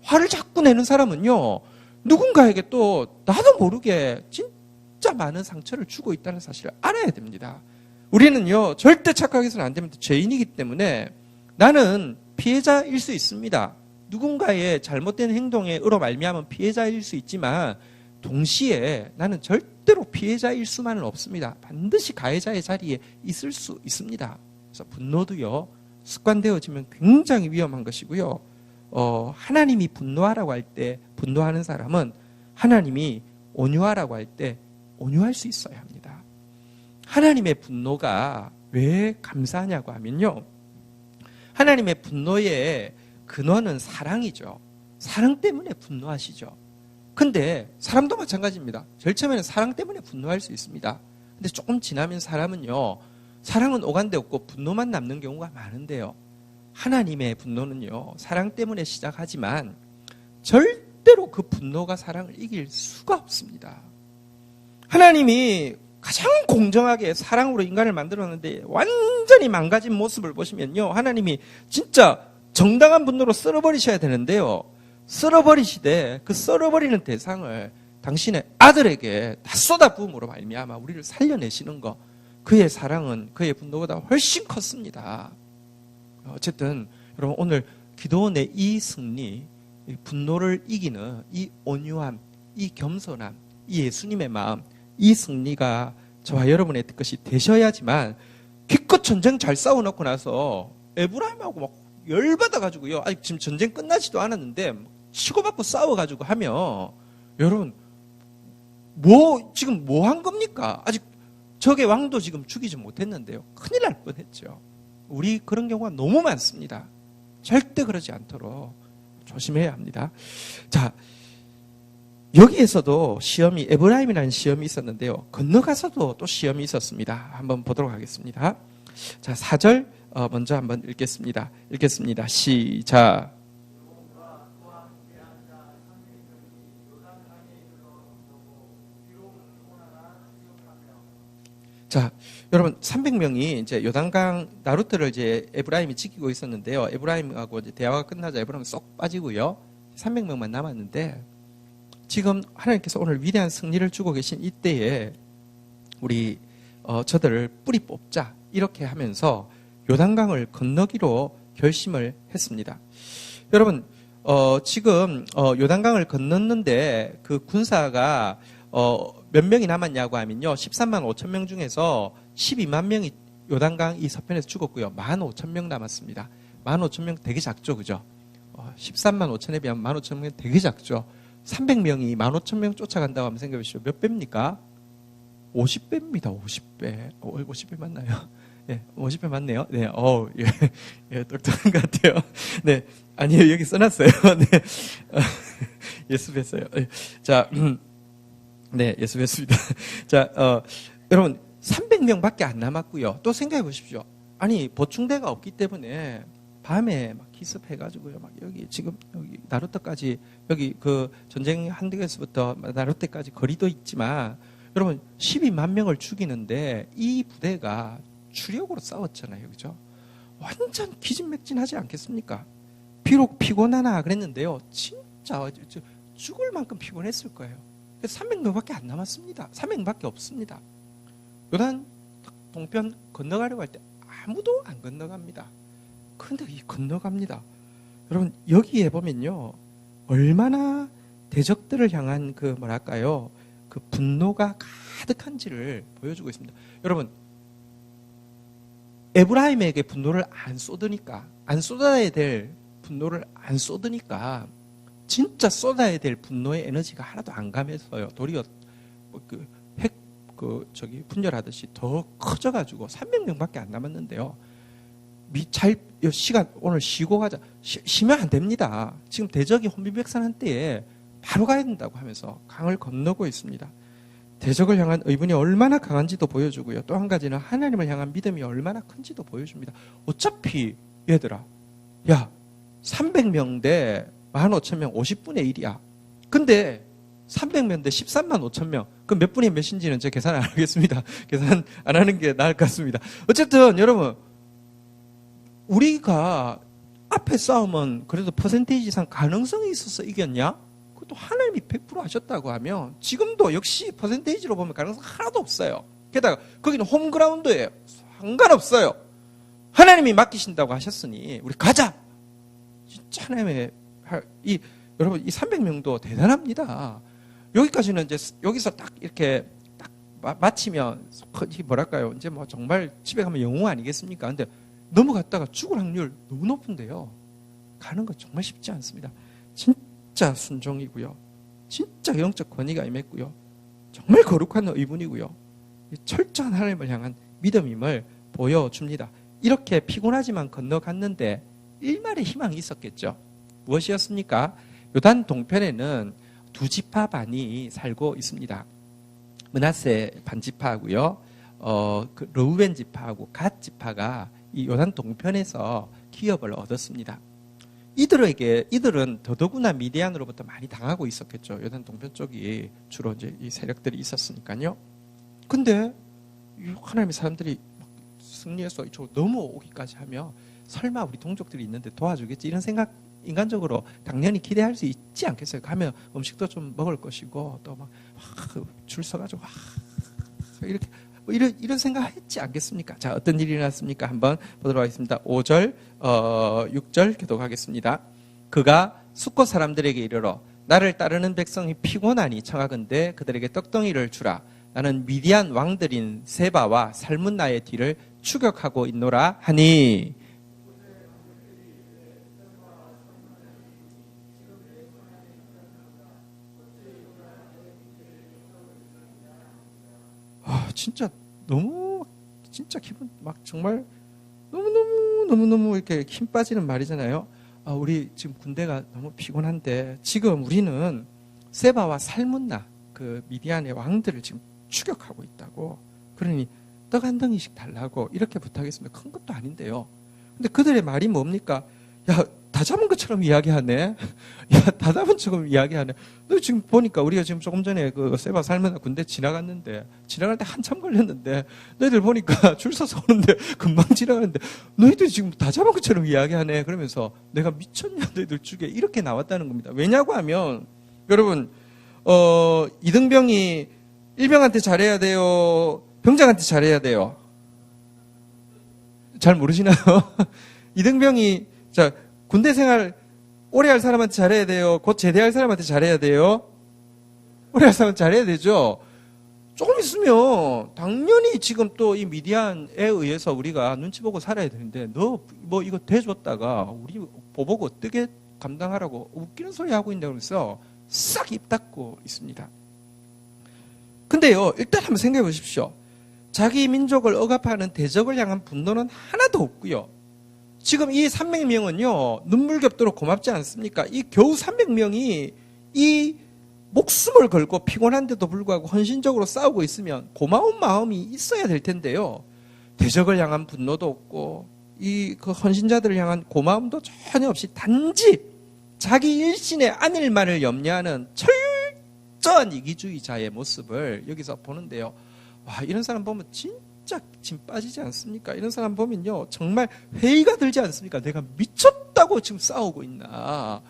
화를 자꾸 내는 사람은요, 누군가에게 또 나도 모르게 진짜 많은 상처를 주고 있다는 사실을 알아야 됩니다. 우리는요, 절대 착각해서는 안 됩니다. 죄인이기 때문에 나는 피해자일 수 있습니다. 누군가의 잘못된 행동에 으로 말미암은 피해자일 수 있지만 동시에 나는 절대로 피해자일 수만은 없습니다. 반드시 가해자의 자리에 있을 수 있습니다. 그래서 분노도요, 습관되어지면 굉장히 위험한 것이고요, 하나님이 분노하라고 할 때 분노하는 사람은 하나님이 온유하라고 할 때 온유할 수 있어야 합니다. 하나님의 분노가 왜 감사하냐고 하면요, 하나님의 분노의 근원은 사랑이죠. 사랑 때문에 분노하시죠. 근데 사람도 마찬가지입니다. 제일 처음에는 사랑 때문에 분노할 수 있습니다. 근데 조금 지나면 사람은요, 사랑은 오간데 없고 분노만 남는 경우가 많은데요, 하나님의 분노는요, 사랑 때문에 시작하지만 절대로 그 분노가 사랑을 이길 수가 없습니다. 하나님이 가장 공정하게 사랑으로 인간을 만들었는데 완전히 망가진 모습을 보시면요, 하나님이 진짜 정당한 분노로 썰어버리셔야 되는데요, 썰어버리시되 그 썰어버리는 대상을 당신의 아들에게 다 쏟아부음으로 말미암아 우리를 살려내시는 것, 그의 사랑은 그의 분노보다 훨씬 컸습니다. 어쨌든 여러분, 오늘 기도원의 이 승리, 이 분노를 이기는 이 온유함, 이 겸손함, 이 예수님의 마음, 이 승리가 저와 여러분의 것이 되셔야지만, 기껏 전쟁 잘 싸워놓고 나서 에브라임하고 막 열받아가지고요, 아직 지금 전쟁 끝나지도 않았는데 치고받고 싸워가지고 하면, 여러분, 지금 뭐 한 겁니까? 아직 적의 왕도 지금 죽이지 못했는데요, 큰일 날 뻔했죠. 우리 그런 경우가 너무 많습니다. 절대 그러지 않도록 조심해야 합니다. 자, 여기에서도 시험이, 에브라임이라는 시험이 있었는데요, 건너가서도 또 시험이 있었습니다. 한번 보도록 하겠습니다. 자, 4절 먼저 한번 읽겠습니다. 시작. 자, 여러분 300명이 이제 요단강 나루트를 이제 에브라임이 지키고 있었는데요. 에브라임하고 이제 대화가 끝나자 에브라임 쏙 빠지고요. 300명만 남았는데 지금 하나님께서 오늘 위대한 승리를 주고 계신 이때에 우리 저들을 뿌리 뽑자 이렇게 하면서 요단강을 건너기로 결심을 했습니다. 여러분 지금 요단강을 건넜는데 그 군사가 몇 명이 남았냐고 하면요. 13만 5천 명 중에서 12만 명이 요단강 이 서편에서 죽었고요. 15,000명 남았습니다. 15,000명 되게 작죠. 그죠? 13만 5천에 비하면 15,000명 되게 작죠. 300명이 15,000명 쫓아간다고 하면 생각해 보시죠. 몇 배입니까? 50배입니다. 50배. 50배 맞나요? 네, 50배 맞네요. 네, 예, 똑똑한 것 같아요. 네, 아니요, 여기 써놨어요. 네, 예습했어요. 자, 네, 예습했습니다. 자, 여러분, 300명밖에 안 남았고요. 또 생각해 보십시오. 아니, 보충대가 없기 때문에 밤에 막 기습해가지고요. 막 여기 나루터까지 여기 그 전쟁 한국에서부터 나루터까지 거리도 있지만 여러분 12만 명을 죽이는데 이 부대가 주력으로 싸웠잖아요. 그죠? 완전 기진맥진하지 않겠습니까? 비록 피곤하나 그랬는데요. 진짜 죽을 만큼 피곤했을 거예요. 300명밖에 안 남았습니다. 300명밖에 없습니다. 요단 동편 건너가려고 할 때 아무도 안 건너갑니다. 그런데 이 건너갑니다. 여러분 여기에 보면요. 얼마나 대적들을 향한 그 뭐랄까요. 그 분노가 가득한지를 보여주고 있습니다. 여러분 에브라임에게 분노를 안 쏟아야 될 분노를 안 쏟으니까 진짜 쏟아야 될 분노의 에너지가 하나도 안 가면서요. 도리어 분열하듯이 더 커져가지고 300명밖에 안 남았는데요. 시간 오늘 쉬고 가자. 쉬면 안 됩니다. 지금 대적이 혼비백산한 때에 바로 가야 된다고 하면서 강을 건너고 있습니다. 대적을 향한 의분이 얼마나 강한지도 보여주고요. 또 한 가지는 하나님을 향한 믿음이 얼마나 큰지도 보여줍니다. 어차피 얘들아, 야 300명 대 15,000명 50분의 1이야. 근데 300명 대 13만 5천 명. 그럼 몇 분이 몇인지는 제가 계산 안 하겠습니다. 계산 안 하는 게 나을 것 같습니다. 어쨌든 여러분 우리가 앞에 싸움은 그래도 퍼센테이지상 가능성이 있어서 이겼냐? 그것도 하나님이 100% 하셨다고 하면 지금도 역시 퍼센테이지로 보면 가능성 하나도 없어요. 게다가 거기는 홈그라운드예요. 상관없어요. 하나님이 맡기신다고 하셨으니 우리 가자. 진짜 하나님의 여러분 이 300명도 대단합니다. 여기까지는 이제 여기서 딱 이렇게 딱 마치면 뭐랄까요? 이제 뭐 정말 집에 가면 영웅 아니겠습니까? 근데 넘어갔다가 죽을 확률 너무 높은데요. 가는 거 정말 쉽지 않습니다. 진짜 순종이고요. 진짜 영적 권위가 임했고요. 정말 거룩한 의분이고요. 철저한 하나님을 향한 믿음임을 보여줍니다. 이렇게 피곤하지만 건너갔는데 일말의 희망이 있었겠죠. 무엇이었습니까? 요단 동편에는 두 지파 반이 살고 있습니다. 므낫세 반지파하고요. 르우벤 지파하고 갓 지파가 이 요단 동편에서 기업을 얻었습니다. 이들은 더더구나 미디안으로부터 많이 당하고 있었겠죠. 요단 동편 쪽이 주로 이제 이 세력들이 있었으니까요. 근데 하나님의 사람들이 승리해서 이쪽으로 넘어오기까지 하면 설마 우리 동족들이 있는데 도와주겠지 이런 생각 인간적으로 당연히 기대할 수 있지 않겠어요? 가면 음식도 좀 먹을 것이고 또 막 줄 서가지고 이렇게 이런 생각 했지 않겠습니까? 자, 어떤 일이 일어났습니까? 한번 보도록 하겠습니다. 5절, 6절 교독하겠습니다. 그가 숫곳 사람들에게 이르러 나를 따르는 백성이 피곤하니 청하건대 그들에게 떡덩이를 주라. 나는 미디안 왕들인 세바와 살문나의 뒤를 추격하고 있노라 하니 진짜 진짜 기분 막 정말 너무너무 이렇게 힘 빠지는 말이잖아요. 우리 지금 군대가 너무 피곤한데 지금 우리는 세바와 살문나 그 미디안의 왕들을 지금 추격하고 있다고. 그러니 떡 한 덩이씩 달라고 이렇게 부탁했으면 큰 것도 아닌데요. 근데 그들의 말이 뭡니까? 야, 다 잡은 것처럼 이야기하네. 야, 다 잡은 것처럼 이야기하네. 너 지금 보니까 우리가 지금 조금 전에 그 세바 살면 군대 지나갔는데, 지나갈 때 한참 걸렸는데, 너희들 보니까 줄 서서 오는데 금방 지나가는데, 너희들이 지금 다 잡은 것처럼 이야기하네. 그러면서 내가 미쳤냐, 너희들 죽여. 이렇게 나왔다는 겁니다. 왜냐고 하면, 여러분, 이등병이 일병한테 잘해야 돼요? 병장한테 잘해야 돼요? 잘 모르시나요? 이등병이, 자, 군대 생활 오래 할 사람한테 잘해야 돼요? 곧 제대할 사람한테 잘해야 돼요? 오래 할 사람한테 잘해야 되죠? 조금 있으면 당연히 지금 또 이 미디안에 의해서 우리가 눈치 보고 살아야 되는데 너 뭐 이거 대줬다가 우리 보보고 어떻게 감당하라고 웃기는 소리 하고 있다고 그래서 싹 입 닫고 있습니다. 근데요, 일단 한번 생각해 보십시오. 자기 민족을 억압하는 대적을 향한 분노는 하나도 없고요. 지금 이 300명은요, 눈물겹도록 고맙지 않습니까? 이 겨우 300명이 이 목숨을 걸고 피곤한데도 불구하고 헌신적으로 싸우고 있으면 고마운 마음이 있어야 될 텐데요. 대적을 향한 분노도 없고, 그 헌신자들을 향한 고마움도 전혀 없이 단지 자기 일신의 안일만을 염려하는 철저한 이기주의자의 모습을 여기서 보는데요. 와, 이런 사람 보면 진짜 진 빠지지 않습니까? 이런 사람 보면요, 정말 회의가 들지 않습니까? 내가 미쳤다고 지금 싸우고 있나?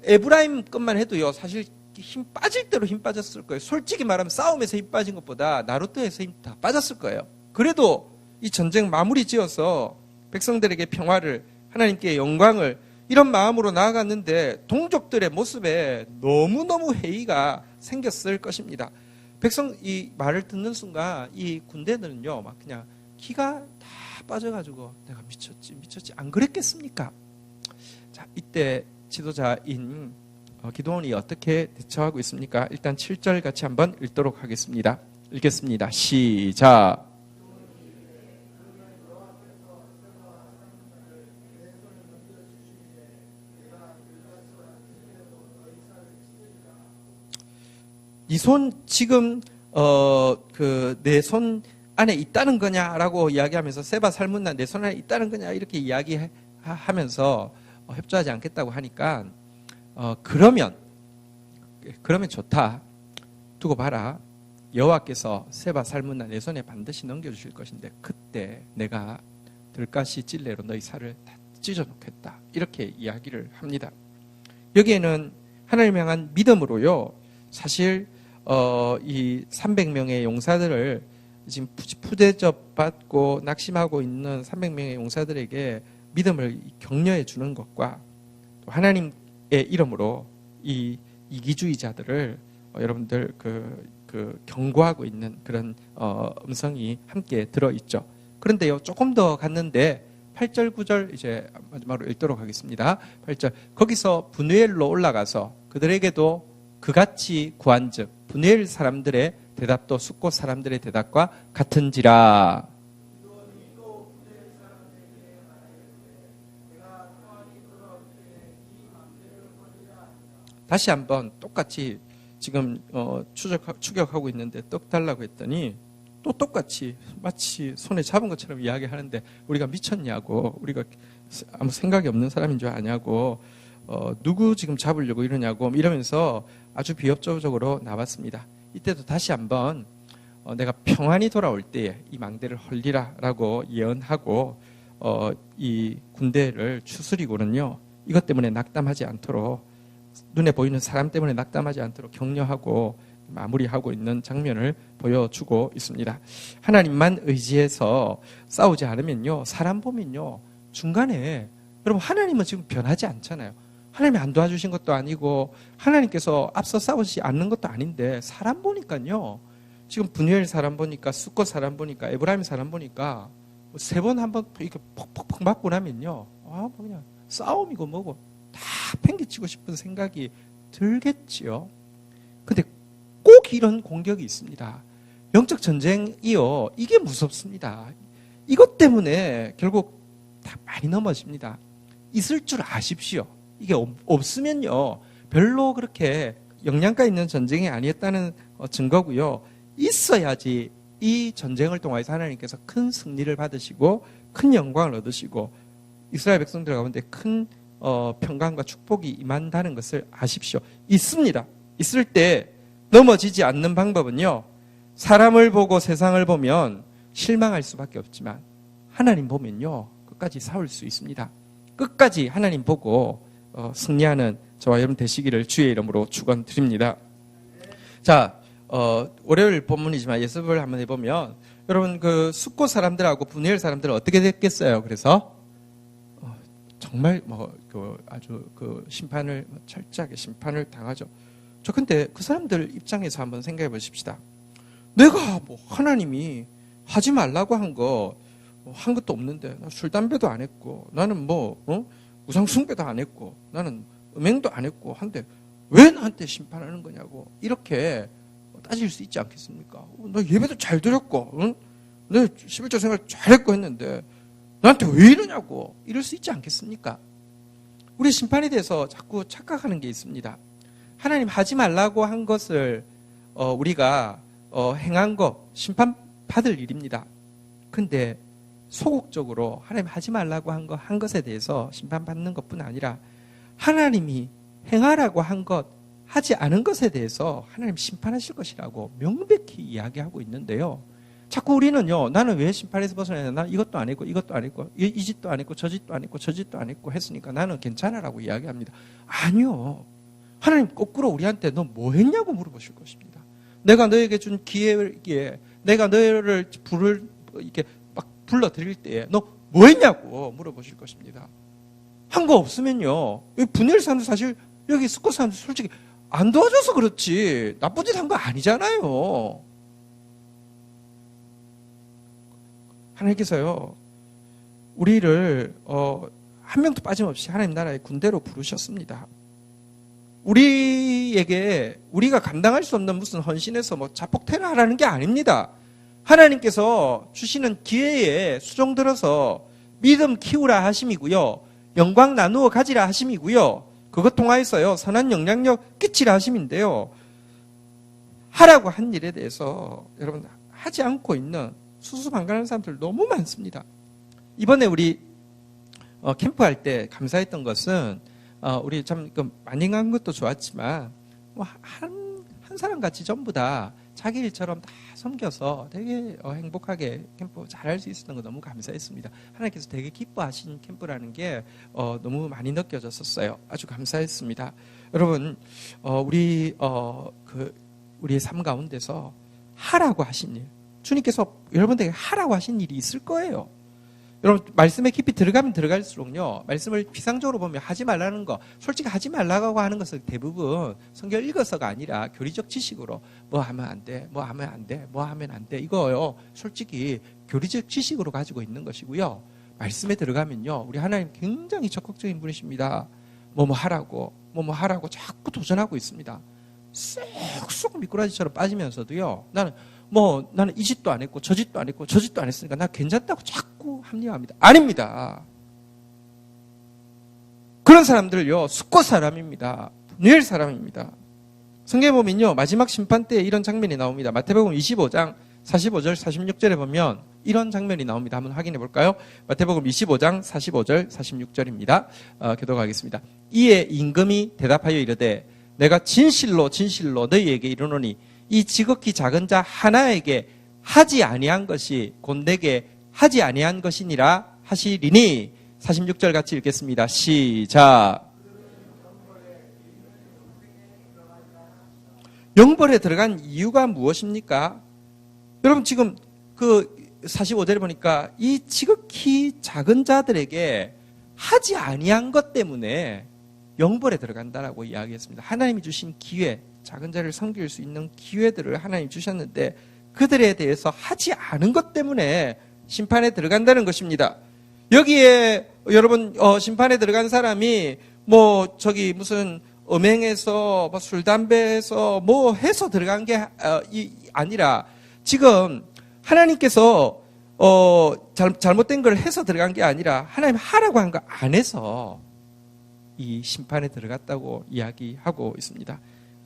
에브라임 것만 해도요, 사실 힘 빠질 대로 힘 빠졌을 거예요. 솔직히 말하면 싸움에서 힘 빠진 것보다 나루토에서 힘 다 빠졌을 거예요. 그래도 이 전쟁 마무리 지어서 백성들에게 평화를, 하나님께 영광을, 이런 마음으로 나아갔는데 동족들의 모습에 너무너무 회의가 생겼을 것입니다. 백성 이 말을 듣는 순간 이 군대들은요, 막 그냥 기가 다 빠져가지고 내가 미쳤지 안 그랬겠습니까? 자, 이때 지도자인 기드온이 어떻게 대처하고 있습니까? 일단 7절 같이 한번 읽도록 하겠습니다. 읽겠습니다. 시작. 이 손 지금 내 손 안에 있다는 거냐라고 이야기하면서 세바 살문나 내 손 안에 있다는 거냐 이렇게 이야기하면서 협조하지 않겠다고 하니까 그러면 좋다. 두고 봐라. 여호와께서 세바 살문나 내 손에 반드시 넘겨주실 것인데 그때 내가 들가시 찔레로 너희 살을 다 찢어놓겠다. 이렇게 이야기를 합니다. 여기에는 하나님 향한 믿음으로요. 사실 이 300명의 용사들을 지금 푸대접 받고 낙심하고 있는 300명의 용사들에게 믿음을 격려해 주는 것과 또 하나님의 이름으로 이 이기주의자들을 여러분들 경고하고 있는 그런 음성이 함께 들어있죠. 그런데요, 조금 더 갔는데 8절, 9절 이제 마지막으로 읽도록 하겠습니다. 8절. 거기서 브누엘로 올라가서 그들에게도 그같이 구한즉 브누엘 사람들의 대답도 숫곳 사람들의 대답과 같은지라. 다시 한번 똑같이 지금 추격하고 있는데 떡 달라고 했더니 또 똑같이 마치 손에 잡은 것처럼 이야기하는데 우리가 미쳤냐고, 우리가 아무 생각이 없는 사람인 줄 아냐고, 누구 지금 잡으려고 이러냐고 이러면서 아주 비협조적으로 나왔습니다. 이때도 다시 한번 내가 평안히 돌아올 때에 이 망대를 헐리라 라고 예언하고 이 군대를 추스리고는요, 이것 때문에 낙담하지 않도록, 눈에 보이는 사람 때문에 낙담하지 않도록 격려하고 마무리하고 있는 장면을 보여주고 있습니다. 하나님만 의지해서 싸우지 않으면요, 사람 보면요, 중간에 여러분 하나님은 지금 변하지 않잖아요. 하나님이 안 도와주신 것도 아니고 하나님께서 앞서 싸우지 않는 것도 아닌데 사람 보니까요, 지금 브누엘 사람 보니까 숫곳 사람 보니까 에브라임 사람 보니까 세 번 한번 이렇게 퍽퍽퍽 맞고 나면요, 뭐 그냥 싸움이고 뭐고 다 팽개치고 싶은 생각이 들겠지요. 근데 꼭 이런 공격이 있습니다. 영적 전쟁이요, 이게 무섭습니다. 이것 때문에 결국 다 많이 넘어집니다. 있을 줄 아십시오. 이게 없으면요, 별로 그렇게 영양가 있는 전쟁이 아니었다는 증거고요. 있어야지 이 전쟁을 통해서 하나님께서 큰 승리를 받으시고 큰 영광을 얻으시고 이스라엘 백성들 가운데 큰 평강과 축복이 임한다는 것을 아십시오. 있습니다. 있을 때 넘어지지 않는 방법은요, 사람을 보고 세상을 보면 실망할 수밖에 없지만 하나님 보면요, 끝까지 싸울 수 있습니다. 끝까지 하나님 보고 승리하는 저와 여러분 되시기를 주의 이름으로 축원드립니다. 자, 월요일 본문이지만 예습을 한번 해보면 여러분 그 숫곳 사람들하고 분이엘 사람들은 어떻게 됐겠어요? 그래서 정말 아주 심판을 철저하게 심판을 당하죠. 저 근데 그 사람들 입장에서 한번 생각해 보십시다. 내가 하나님이 하지 말라고 한 것도 없는데, 나 술 담배도 안 했고, 나는 우상 숭배도 안 했고, 나는 음행도 안 했고 한데 왜 나한테 심판하는 거냐고 이렇게 따질 수 있지 않겠습니까? 나 예배도 잘 드렸고, 응? 내 11조 생활 잘했고 했는데 나한테 왜 이러냐고 이럴 수 있지 않겠습니까? 우리 심판에 대해서 자꾸 착각하는 게 있습니다. 하나님 하지 말라고 한 것을 우리가 행한 거 심판받을 일입니다. 근데 소극적으로 하나님 하지 말라고 한 것에 대해서 심판받는 것뿐 아니라 하나님이 행하라고 한 것, 하지 않은 것에 대해서 하나님 심판하실 것이라고 명백히 이야기하고 있는데요. 자꾸 우리는요, 나는 왜 심판에서 벗어나야 되나? 이것도 안 했고, 이것도 안 했고, 이 짓도 안 했고, 저 짓도 안 했고, 저 짓도 안 했고 했으니까 나는 괜찮아라고 이야기합니다. 아니요. 하나님 거꾸로 우리한테 너 뭐 했냐고 물어보실 것입니다. 내가 너에게 준 기회에, 내가 너를 이렇게 막 불러드릴 때에 너 뭐 했냐고 물어보실 것입니다. 한 거 없으면요, 분열 사람들 사실 여기 스쿼트 사람들 솔직히 안 도와줘서 그렇지 나쁜 짓 한 거 아니잖아요. 하나님께서요, 우리를 한 명도 빠짐없이 하나님 나라의 군대로 부르셨습니다. 우리가 감당할 수 없는 무슨 헌신에서 자폭태를 하라는 게 아닙니다. 하나님께서 주시는 기회에 수종 들어서 믿음 키우라 하심이고요, 영광 나누어 가지라 하심이고요, 그것 통하여서요 선한 영향력 끼치라 하심인데요, 하라고 한 일에 대해서 여러분 하지 않고 있는 수수방관하는 사람들 너무 많습니다. 이번에 우리 캠프할 때 감사했던 것은 우리 참 많이 간 것도 좋았지만 한 사람 같이 전부 다 자기 일처럼 다 섬겨서 되게 행복하게 캠프 잘할 수 있었던 거 너무 감사했습니다. 하나님께서 되게 기뻐하신 캠프라는 게 너무 많이 느껴졌었어요. 아주 감사했습니다. 여러분 우리의 삶 가운데서 하라고 하신 일, 주님께서 여러분들에게 하라고 하신 일이 있을 거예요. 여러분 말씀에 깊이 들어가면 들어갈수록요, 말씀을 비상적으로 보면 하지 말라는 거, 솔직히 하지 말라고 하는 것은 대부분 성경 읽어서가 아니라 교리적 지식으로 뭐 하면 안 돼, 뭐 하면 안 돼, 뭐 하면 안 돼, 이거요 솔직히 교리적 지식으로 가지고 있는 것이고요, 말씀에 들어가면요 우리 하나님 굉장히 적극적인 분이십니다. 뭐뭐 하라고 자꾸 도전하고 있습니다. 쏙쏙 미꾸라지처럼 빠지면서도요, 나는 이 짓도 안 했고 저 짓도 안 했고 저 짓도 안 했으니까 나 괜찮다고 자꾸 합리화합니다. 아닙니다. 그런 사람들요 숫꽃 사람입니다. 분열 사람입니다. 성경에 보면요 마지막 심판 때 이런 장면이 나옵니다. 마태복음 25장 45절 46절에 보면 이런 장면이 나옵니다. 한번 확인해 볼까요? 마태복음 25장 45절 46절입니다. 교독하겠습니다. 이에 임금이 대답하여 이르되 내가 진실로 너희에게 이르노니 이 지극히 작은 자 하나에게 하지 아니한 것이 곧 내게 하지 아니한 것이니라 하시리니. 46절 같이 읽겠습니다. 시작. 영벌에 들어간 이유가 무엇입니까? 여러분 지금 45절에 보니까 이 지극히 작은 자들에게 하지 아니한 것 때문에 영벌에 들어간다라고 이야기했습니다. 하나님이 주신 기회, 작은 자를 섬길 수 있는 기회들을 하나님 주셨는데 그들에 대해서 하지 않은 것 때문에 심판에 들어간다는 것입니다. 여기에 여러분 심판에 들어간 사람이 무슨 음행해서 술 담배해서 해서 들어간 게 아니라 지금 하나님께서 잘못된 걸 해서 들어간 게 아니라 하나님 하라고 한 거 안 해서 이 심판에 들어갔다고 이야기하고 있습니다.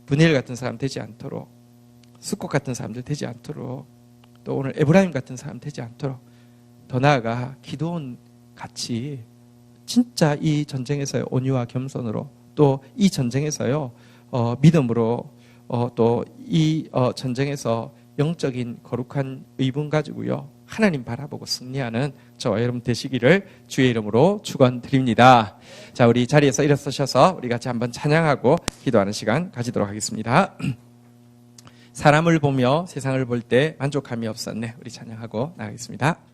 분이엘 같은 사람 되지 않도록, 숫꽃 같은 사람들 되지 않도록, 또 오늘 에브라임 같은 사람 되지 않도록, 더 나아가 기도원 같이 진짜 이 전쟁에서요, 온유와 겸손으로, 또 이 전쟁에서요, 믿음으로, 또 이 전쟁에서 영적인 거룩한 의분 가지고요, 하나님 바라보고 승리하는 저와 여러분 되시기를 주의 이름으로 축원드립니다. 자, 우리 자리에서 일어서셔서 우리 같이 한번 찬양하고 기도하는 시간 가지도록 하겠습니다. 사람을 보며 세상을 볼 때 만족함이 없었네. 우리 찬양하고 나가겠습니다.